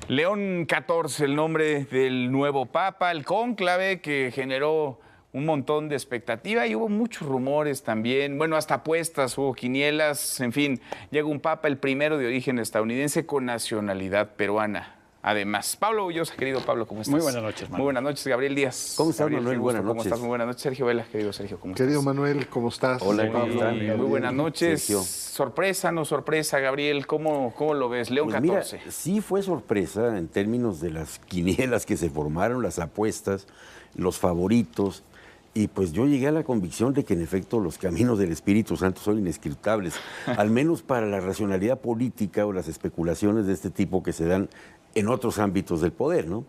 León XIV, el nombre del nuevo papa, el cónclave que generó un montón de expectativa y hubo muchos rumores también, bueno, hasta apuestas, hubo quinielas, en fin, llega un papa, el primero de origen estadounidense con nacionalidad peruana. Además, Pablo Ullosa, querido Pablo, ¿cómo estás? Muy buenas noches, Manuel. Muy buenas noches, Gabriel Díaz. ¿Cómo estás, Gabriel, Manuel? Buenas noches. ¿Cómo estás? Muy buenas noches, Sergio Vela, querido Sergio, ¿cómo estás? Querido Manuel, ¿cómo estás? Hola, ¿cómo Pablo, están? Muy buenas noches. Sergio. Sorpresa, no sorpresa, Gabriel, ¿cómo lo ves? León Pues XIV. mira, sí fue sorpresa en términos de las quinielas que se formaron, las apuestas, los favoritos. Y pues yo llegué a la convicción de que en efecto los caminos del Espíritu Santo son inescrutables, al menos para la racionalidad política o las especulaciones de este tipo que se dan en otros ámbitos del poder, ¿no?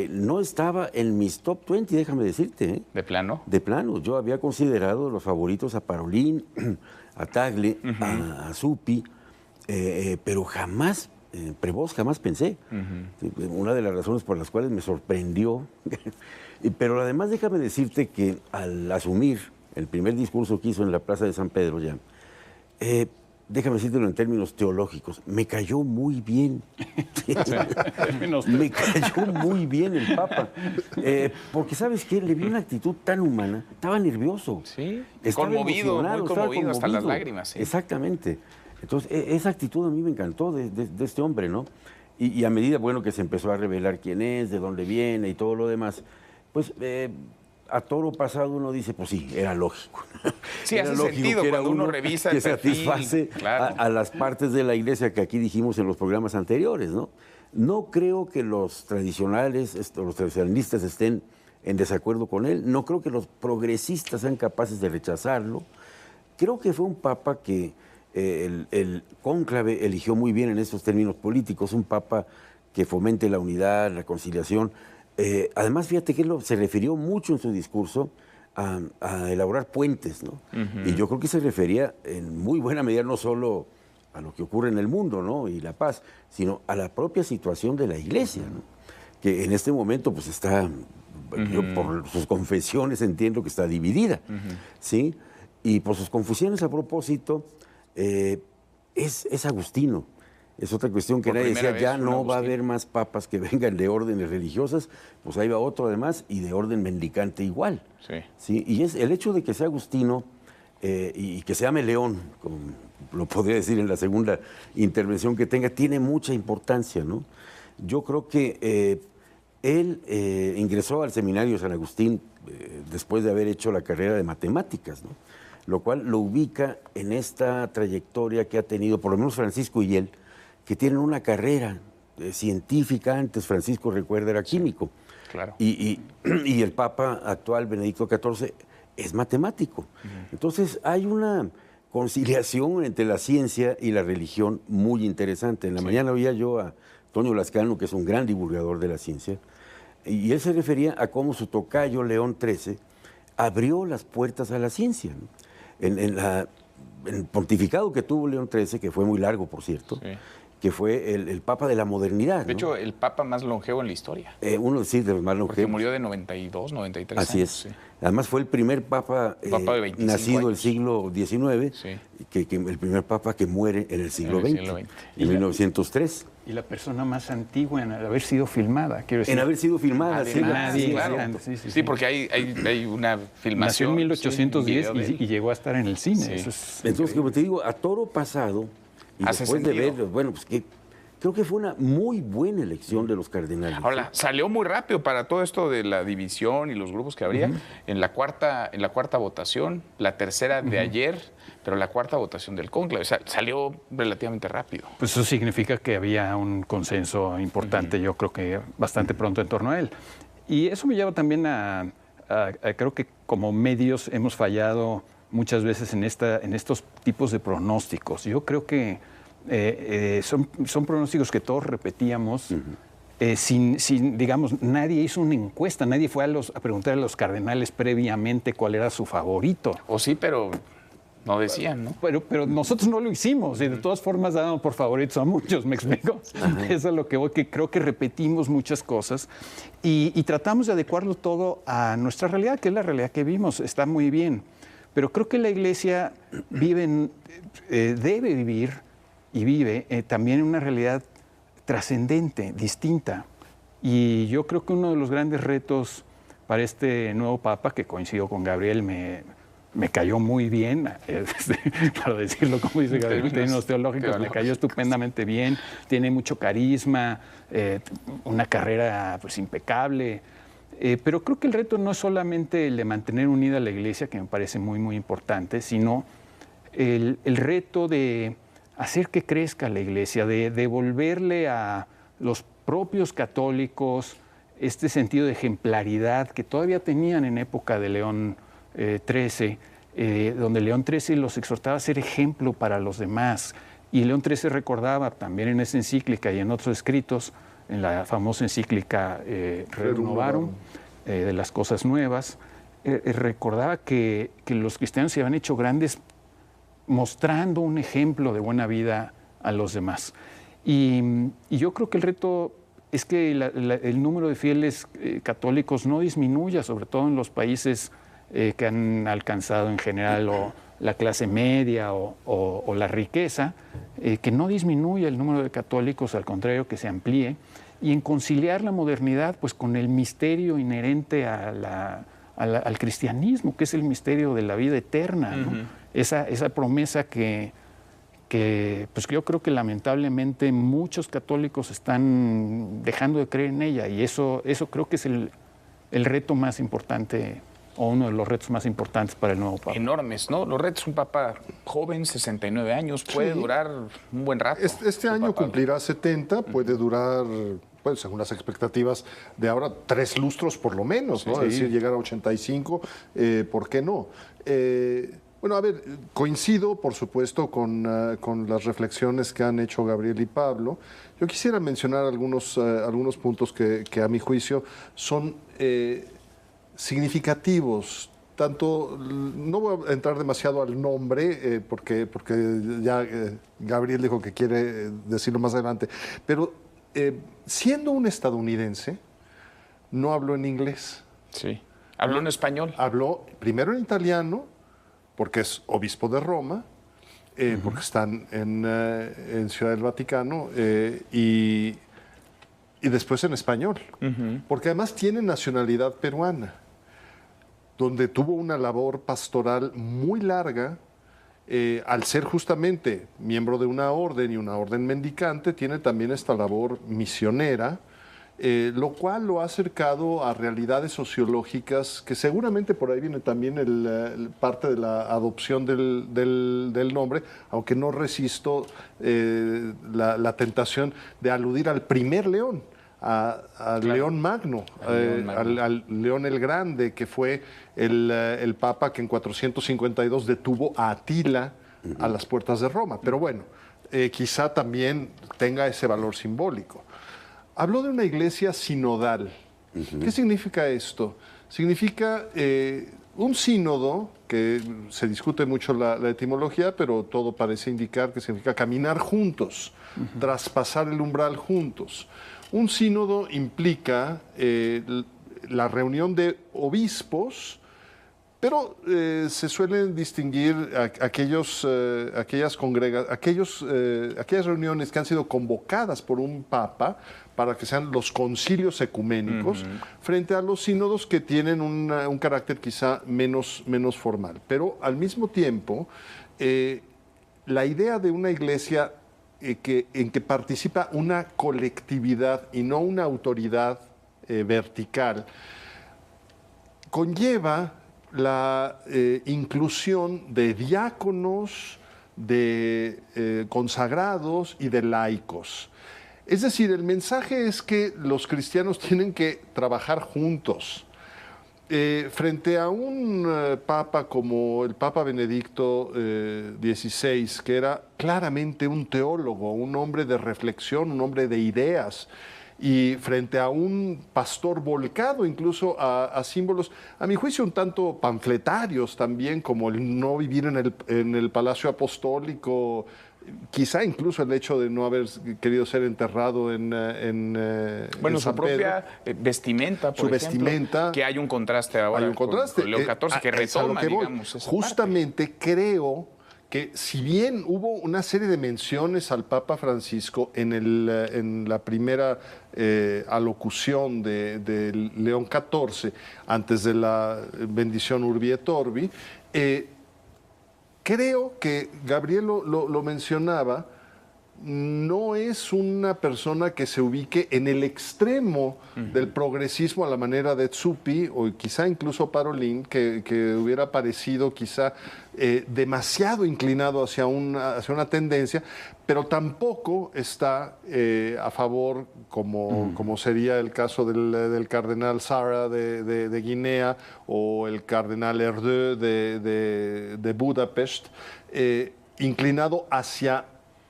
No estaba en mis top 20, déjame decirte. ¿Eh? ¿De plano? De plano. Yo había considerado los favoritos a Parolín, a Tagle, a Zuppi, pero jamás, Prevost jamás pensé. Una de las razones por las cuales me sorprendió. Pero además déjame decirte que al asumir el primer discurso que hizo en la Plaza de San Pedro ya, déjame decírtelo en términos teológicos, me cayó muy bien. Me cayó muy bien el Papa. Porque, ¿sabes qué? Le vi una actitud tan humana, estaba nervioso. Sí, Estaba conmovido, emocionado, muy estaba conmovido, hasta las lágrimas. Sí. Exactamente. Entonces, esa actitud a mí me encantó de este hombre, ¿no? Y a medida, bueno, que se empezó a revelar quién es, de dónde viene y todo lo demás, pues a toro pasado uno dice, pues sí, era lógico. Sí, era hace lógico sentido que era cuando uno revisa que el perfil, satisface claro. a las partes de la iglesia que aquí dijimos en los programas anteriores, ¿no? No creo que los tradicionales, los tradicionalistas estén en desacuerdo con él, no creo que los progresistas sean capaces de rechazarlo. Creo que fue un papa que el cónclave eligió muy bien en estos términos políticos, un papa que fomente la unidad, la conciliación. Además, fíjate que él se refirió mucho en su discurso a elaborar puentes, ¿no? Y yo creo que se refería en muy buena medida no solo a lo que ocurre en el mundo, ¿no? Y la paz, sino a la propia situación de la iglesia, ¿no? Que en este momento pues está, yo por sus confesiones entiendo que está dividida, ¿sí? Y por sus confusiones a propósito, es agustino. Es otra cuestión que nadie decía, ya no va a haber más papas que vengan de órdenes religiosas, pues ahí va otro además y de orden mendicante igual. Sí. ¿Sí? Y es el hecho de que sea agustino y que se llame León, como lo podría decir en la segunda intervención que tenga, tiene mucha importancia, ¿no? Yo creo que él ingresó al seminario San Agustín después de haber hecho la carrera de matemáticas, ¿no? Lo cual lo ubica en esta trayectoria que ha tenido, por lo menos Francisco y él, que tienen una carrera científica. Antes Francisco, recuerda, era químico. Claro. Y el Papa actual, Benedicto XIV, es matemático. Entonces hay una conciliación entre la ciencia y la religión muy interesante. En la mañana oía yo a Toño Lascano, que es un gran divulgador de la ciencia, y él se refería a cómo su tocayo, León XIII, abrió las puertas a la ciencia, ¿no? En el pontificado que tuvo León XIII, que fue muy largo, por cierto, que fue el Papa de la modernidad. De ¿no? hecho, el Papa más longevo en la historia. Uno sí, de los más longevos. Porque murió de 92, 93 Así años. es. Sí. Además fue el primer Papa, De 25 nacido años. el siglo XIX, Sí. que el primer Papa que muere en el siglo En el XX, siglo XX. en 1903. Y la persona más antigua en haber sido filmada, quiero decir. En haber sido filmada, sí. Nadie, sí, claro. cierto. Sí, porque hay una Nació filmación. en 1810 sí, un video de y llegó a estar en el cine. Sí. Eso es Entonces, como te digo, a toro pasado, y Hace después sentido. de ver, bueno, pues que creo que fue una muy buena elección de los cardenales. Ahora, salió muy rápido para todo esto de la división y los grupos que habría. En la cuarta votación, la tercera de ayer, pero la cuarta votación del cónclave. O sea, salió relativamente rápido. Pues eso significa que había un consenso importante, yo creo que bastante pronto en torno a él. Y eso me lleva también a creo que como medios hemos fallado muchas veces en estos tipos de pronósticos. Yo creo que son pronósticos que todos repetíamos. Sin, digamos, nadie hizo una encuesta, nadie fue a preguntar a los cardenales previamente cuál era su favorito. O sí, pero no decían, ¿no? Pero nosotros no lo hicimos y de todas formas dábamos por favoritos a muchos, ¿me explico? Eso es lo que voy, que creo que repetimos muchas cosas y tratamos de adecuarlo todo a nuestra realidad, que es la realidad que vimos, está muy bien. Pero creo que la Iglesia debe vivir y vive también en una realidad trascendente, distinta. Y yo creo que uno de los grandes retos para este nuevo Papa, que coincidió con Gabriel, me cayó muy bien, para decirlo como dice Gabriel, en términos teológicos, me cayó estupendamente bien, tiene mucho carisma, una carrera pues impecable, pero creo que el reto no es solamente el de mantener unida la Iglesia, que me parece muy, muy importante, sino el reto de hacer que crezca la Iglesia, de devolverle a los propios católicos este sentido de ejemplaridad que todavía tenían en época de León XIII, donde León XIII los exhortaba a ser ejemplo para los demás. Y León XIII recordaba también en esa encíclica y en otros escritos, en la famosa encíclica Rerum Novarum, de las cosas nuevas, recordaba que los cristianos se habían hecho grandes mostrando un ejemplo de buena vida a los demás. Y yo creo que el reto es que el número de fieles católicos no disminuya, sobre todo en los países que han alcanzado en general la clase media o la riqueza, que no disminuya el número de católicos, al contrario, que se amplíe, y en conciliar la modernidad pues, con el misterio inherente al cristianismo, que es el misterio de la vida eterna, ¿no? Esa promesa que pues yo creo que lamentablemente muchos católicos están dejando de creer en ella, y eso creo que es el reto más importante, o uno de los retos más importantes para el nuevo Papa. Enormes, ¿no? Los retos, un Papa joven, 69 años, puede durar un buen rato. Este año cumplirá 70, puede durar, pues, según las expectativas de ahora, 3 lustros por lo menos, ¿no? Sí. Es decir, llegar a 85, ¿por qué no? Bueno, a ver, coincido, por supuesto, con las reflexiones que han hecho Gabriel y Pablo. Yo quisiera mencionar algunos puntos que a mi juicio son significativos. Tanto, no voy a entrar demasiado al nombre, porque ya Gabriel dijo que quiere decirlo más adelante, pero siendo un estadounidense, no habló en inglés. Sí. Habló en español. Habló primero en italiano, porque es obispo de Roma, porque están en Ciudad del Vaticano, y después en español, porque además tiene nacionalidad peruana, donde tuvo una labor pastoral muy larga. Al ser justamente miembro de una orden y una orden mendicante, tiene también esta labor misionera, lo cual lo ha acercado a realidades sociológicas que seguramente por ahí viene también parte de la adopción del nombre, aunque no resisto la tentación de aludir al primer León, al León Magno, al León el Grande, que fue el Papa que en 452 detuvo a Atila a las puertas de Roma. Pero bueno, quizá también tenga ese valor simbólico. Habló de una iglesia sinodal. ¿Qué significa esto? Significa un sínodo, que se discute mucho la etimología, pero todo parece indicar que significa caminar juntos, traspasar el umbral juntos. Un sínodo implica la reunión de obispos, pero se suelen distinguir aquellas reuniones que han sido convocadas por un papa para que sean los concilios ecuménicos, frente a los sínodos que tienen un carácter quizá menos formal. Pero al mismo tiempo, la idea de una iglesia en que participa una colectividad y no una autoridad vertical, conlleva la inclusión de diáconos, de consagrados y de laicos. Es decir, el mensaje es que los cristianos tienen que trabajar juntos. Frente a un papa como el Papa Benedicto XVI, que era claramente un teólogo, un hombre de reflexión, un hombre de ideas, y frente a un pastor volcado incluso a símbolos, a mi juicio, un tanto panfletarios también, como el no vivir en el Palacio Apostólico, quizá incluso el hecho de no haber querido ser enterrado bueno, San su propia Pedro. vestimenta, por Su ejemplo, vestimenta. que hay un contraste ahora Hay un contraste. con Leo XIV, que Es a lo retoma, que voy. digamos, esa Justamente creo que si bien hubo una serie de menciones al Papa Francisco en la primera alocución de León XIV, antes de la bendición Urbi et Orbi, creo que Gabriel lo mencionaba, no es una persona que se ubique en el extremo del progresismo a la manera de Zuppi o quizá incluso Parolin, que hubiera parecido quizá demasiado inclinado hacia una tendencia, pero tampoco está a favor, como sería el caso del cardenal Sara de Guinea o el cardenal Erdő de Budapest, inclinado hacia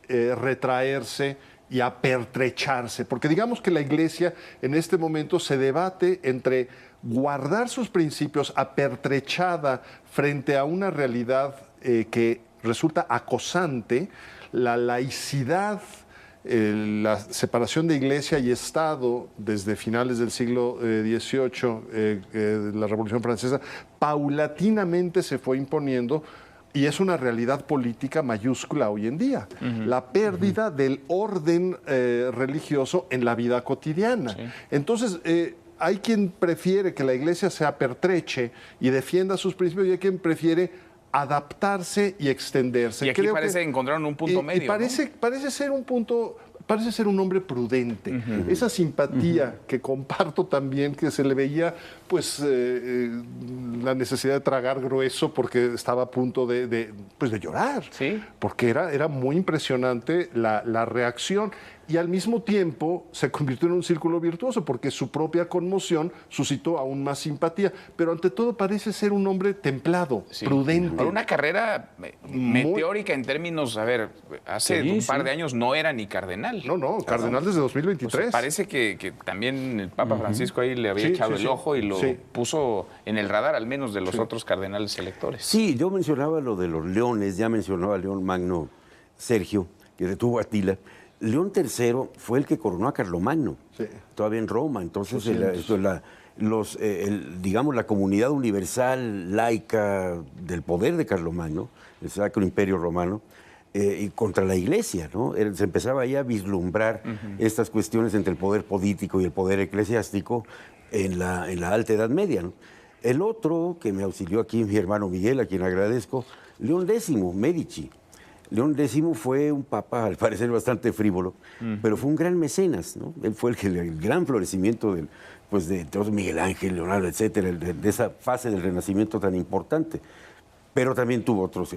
retraerse y apertrecharse, porque digamos que la Iglesia en este momento se debate entre guardar sus principios apertrechada frente a una realidad que resulta acosante, la laicidad, la separación de Iglesia y Estado desde finales del siglo XVIII, la Revolución Francesa, paulatinamente se fue imponiendo. Y es una realidad política mayúscula hoy en día. La pérdida del orden religioso en la vida cotidiana. Sí. Entonces, hay quien prefiere que la Iglesia se apertreche y defienda sus principios y hay quien prefiere adaptarse y extenderse. Y aquí parece que encontraron un punto medio. Y parece ser un punto... Parece ser un hombre prudente. Esa simpatía que comparto también, que se le veía pues la necesidad de tragar grueso porque estaba a punto de llorar. ¿Sí? Porque era muy impresionante la reacción. Y al mismo tiempo se convirtió en un círculo virtuoso porque su propia conmoción suscitó aún más simpatía. Pero ante todo parece ser un hombre templado, prudente. Por una carrera meteórica en términos, hace un par de años no era ni cardenal. No, cardenal desde 2023. Pues parece que también el Papa Francisco ahí le había echado el ojo y lo puso en el radar, al menos de los otros cardenales electores. Sí, yo mencionaba lo de los leones, ya mencionaba a León Magno Sergio, que detuvo a Atila. León III fue el que coronó a Carlomagno, todavía en Roma. Entonces, digamos, la comunidad universal laica del poder de Carlomagno, el Sacro Imperio Romano, y contra la Iglesia, ¿no? Se empezaba ya a vislumbrar estas cuestiones entre el poder político y el poder eclesiástico en la Alta Edad Media, ¿no? El otro que me auxilió aquí, mi hermano Miguel, a quien agradezco, León X, Medici. León X fue un papa, al parecer, bastante frívolo, pero fue un gran mecenas, ¿no? Él fue el gran florecimiento de Miguel Ángel, Leonardo, etcétera, de esa fase del Renacimiento tan importante. Pero también tuvo otros.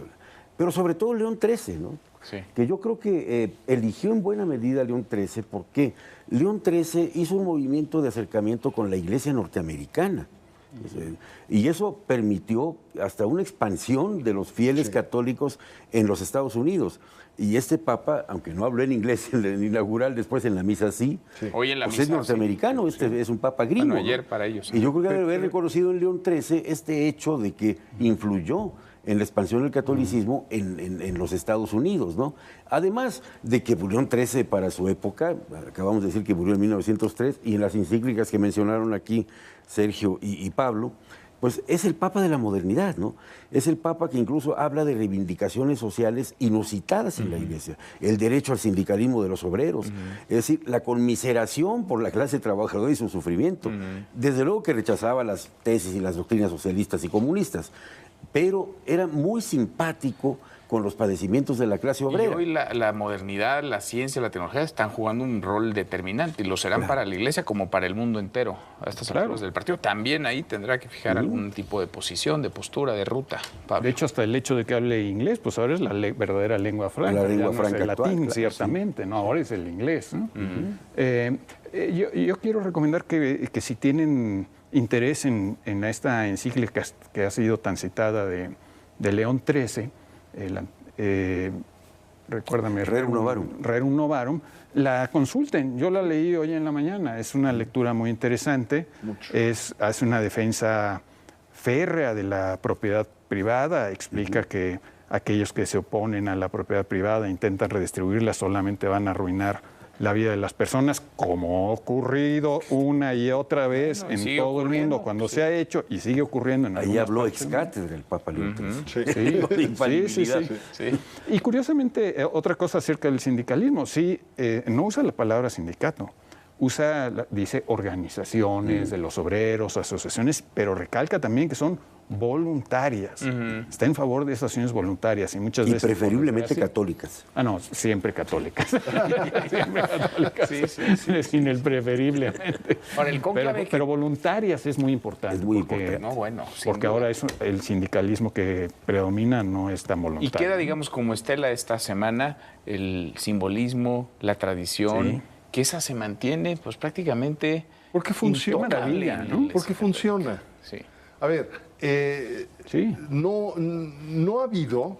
Pero sobre todo León XIII, ¿no? Sí. Que yo creo que eligió en buena medida a León XIII porque León XIII hizo un movimiento de acercamiento con la Iglesia norteamericana. Y eso permitió hasta una expansión de los fieles católicos en los Estados Unidos. Y este papa, aunque no habló en inglés en el inaugural, después en la misa sí. Hoy en la misa, es norteamericano, es un papa gringo. Bueno, ayer para ellos. Y yo creo que debe haber reconocido en León XIII este hecho de que influyó en la expansión del catolicismo en los Estados Unidos, ¿no? Además de que León XIII para su época, acabamos de decir que murió en 1903, y en las encíclicas que mencionaron aquí Sergio y Pablo, pues es el Papa de la modernidad, ¿no? Es el Papa que incluso habla de reivindicaciones sociales inusitadas en la Iglesia, el derecho al sindicalismo de los obreros, es decir, la conmiseración por la clase trabajadora y su sufrimiento. Desde luego que rechazaba las tesis y las doctrinas socialistas y comunistas, pero era muy simpático con los padecimientos de la clase obrera. Y hoy la modernidad, la ciencia, la tecnología están jugando un rol determinante y lo serán para la Iglesia como para el mundo entero. A estas alturas del partido también ahí tendrá que fijar algún tipo de posición, de postura, de ruta. Pablo. De hecho, hasta el hecho de que hable inglés, pues ahora es la verdadera lengua franca. La lengua franca el actual, latín, ciertamente, no, ahora es el inglés, ¿no? Yo quiero recomendar que si tienen interés en esta encíclica que ha sido tan citada de León XIII, recuérdame, Rerum Novarum, la consulten. Yo la leí hoy en la mañana. Es una lectura muy interesante. Hace una defensa férrea de la propiedad privada. Explica que aquellos que se oponen a la propiedad privada intentan redistribuirla, solamente van a arruinar la vida de las personas, como ha ocurrido una y otra vez Bueno, y en sigue todo el ocurriendo, mundo, cuando se ha hecho y sigue ocurriendo en Ahí algunas habló partes ex del mundo. cátedra el Papa León XIII. Sí. Sí, De infalibilidad. Sí. Y curiosamente, otra cosa acerca del sindicalismo, sí, no usa la palabra sindicato, dice organizaciones de los obreros, asociaciones, pero recalca también que son voluntarias. Está en favor de esas acciones voluntarias y muchas Y veces... por preferiblemente desgracia- católicas. Ah, no, siempre católicas. Siempre católicas. Sí. Sin el preferiblemente. Ahora, el cónclave pero voluntarias es muy importante. Es muy porque- importante. No, bueno, sin Porque duda. ahora el sindicalismo que predomina no es tan voluntario. Y queda, digamos, como estela esta semana, el simbolismo, la tradición, Sí. que esa se mantiene, pues prácticamente. Porque funciona. intocable maravilla, en la ¿no? Iglesia Porque Católica. funciona. Sí. A ver, Sí. no ha habido,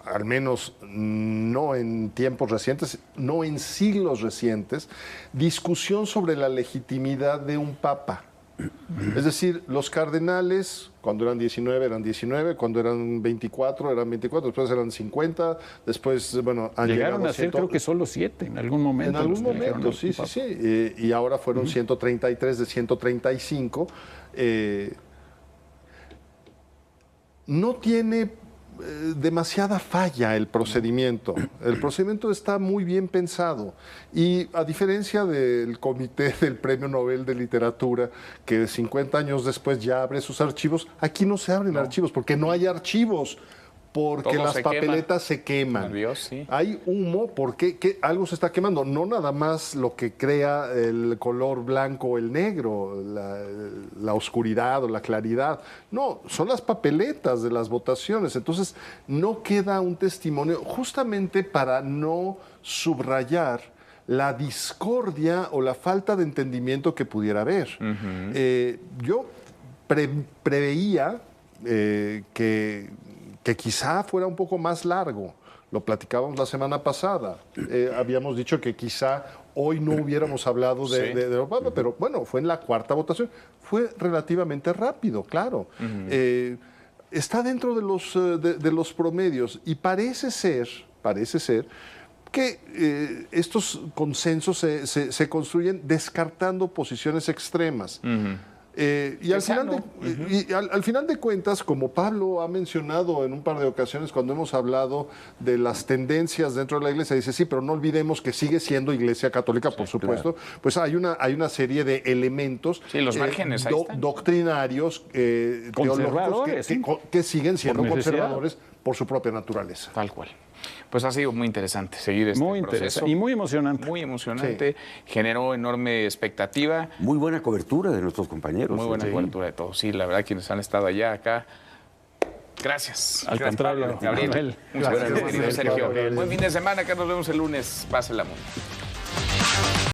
al menos no en tiempos recientes, no en siglos recientes, discusión sobre la legitimidad de un papa. Es decir, los cardenales, cuando eran 19, cuando eran 24, eran 24, después eran 50, después, bueno, han Llegaron llegado a ser 100. creo que solo 7 en algún momento. En algún los que eligieron momento, al sí. Papa. Y ahora fueron 133 de 135. No tiene demasiada falla el procedimiento. El procedimiento está muy bien pensado. Y a diferencia del comité del Premio Nobel de Literatura, que 50 años después ya abre sus archivos, aquí no se abren archivos porque no hay archivos. Porque Todo las se quema. papeletas se queman. Nervios, sí. Hay humo porque algo se está quemando. No nada más lo que crea el color blanco o el negro, la oscuridad o la claridad. No, son las papeletas de las votaciones. Entonces, no queda un testimonio justamente para no subrayar la discordia o la falta de entendimiento que pudiera haber. Yo preveía que quizá fuera un poco más largo. Lo platicábamos la semana pasada. Habíamos dicho que quizá hoy no hubiéramos hablado de los papas, pero bueno, fue en la cuarta votación. Fue relativamente rápido, claro. Está dentro de los promedios y parece ser que estos consensos se construyen descartando posiciones extremas. Y al final de cuentas, como Pablo ha mencionado en un par de ocasiones cuando hemos hablado de las tendencias dentro de la Iglesia, dice, sí, pero no olvidemos que sigue siendo Iglesia Católica, por supuesto. Claro. Pues hay una serie de elementos los márgenes, ahí están. doctrinarios, teológicos, que siguen siendo conservadores por su propia naturaleza. Tal cual. Pues ha sido muy interesante seguir este muy proceso. Interesante y muy emocionante. Muy emocionante. Generó enorme expectativa. Muy buena cobertura de nuestros compañeros. Muy buena cobertura de todos. Sí, la verdad, quienes han estado allá, acá. Gracias. Al contrario, Pablo, Gabriel. Manuel. Muchas gracias, querido Sergio. Gabriel. Buen fin de semana, acá nos vemos el lunes. Pásela muy bien.